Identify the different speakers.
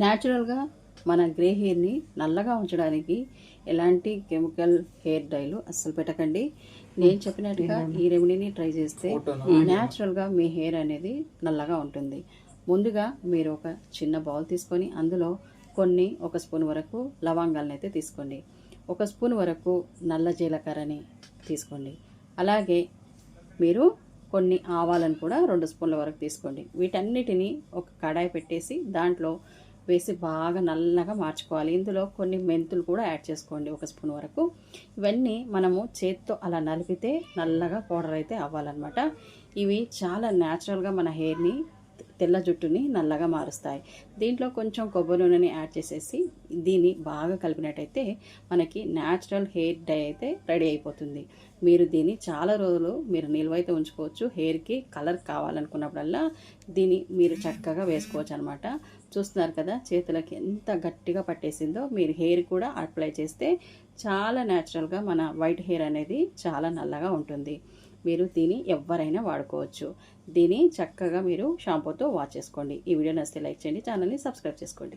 Speaker 1: న్యాచురల్గా మన గ్రే హెయిర్ని నల్లగా ఉంచడానికి ఎలాంటి కెమికల్ హెయిర్ డైలు అస్సలు పెట్టకండి. నేను చెప్పినట్టుగా ఈ రెమెడీని ట్రై చేస్తే న్యాచురల్గా మీ హెయిర్ అనేది నల్లగా ఉంటుంది. ముందుగా మీరు ఒక చిన్న బౌల్ తీసుకొని అందులో ఒక స్పూన్ వరకు లవంగాలను అయితే తీసుకోండి. ఒక స్పూన్ వరకు నల్ల జీలకర్రని తీసుకోండి. అలాగే మీరు కొన్ని ఆవాలను కూడా 2 స్పూన్ల వరకు తీసుకోండి. వీటన్నిటిని ఒక కడాయి పెట్టేసి దాంట్లో వేసి బాగా నల్లగా మార్చుకోవాలి. ఇందులో కొన్ని మెంతులు కూడా యాడ్ చేసుకోండి, 1 స్పూన్ వరకు. ఇవన్నీ మనము చేత్తో అలా నలిపితే నల్లగా పౌడర్ అయితే అవ్వాలన్నమాట. ఇవి చాలా న్యాచురల్గా మన హెయిర్ని, తెల్ల జుట్టుని నల్లగా మారుస్తాయి. దీంట్లో కొంచెం కొబ్బరి నూనెని యాడ్ చేసేసి దీన్ని బాగా కలిపినట్టయితే మనకి న్యాచురల్ హెయిర్ డై అయితే రెడీ అయిపోతుంది. మీరు దీన్ని చాలా రోజులు మీరు నిల్వైతే ఉంచుకోవచ్చు. హెయిర్కి కలర్ కావాలనుకున్నప్పుడల్లా దీన్ని మీరు చక్కగా వేసుకోవచ్చు అనమాట. చూస్తున్నారు కదా చేతులకి ఎంత గట్టిగా పట్టేసిందో. మీరు హెయిర్ కూడా అప్లై చేస్తే చాలా న్యాచురల్గా మన వైట్ హెయిర్ అనేది చాలా నల్లగా ఉంటుంది. మీరు దీన్ని ఎవరైనా వాడుకోవచ్చు. దీన్ని చక్కగా మీరు షాంపూతో వాష్ చేసుకోండి. ఈ వీడియో నచ్చితే లైక్ చేయండి, ఛానల్ని సబ్స్క్రైబ్ చేసుకోండి.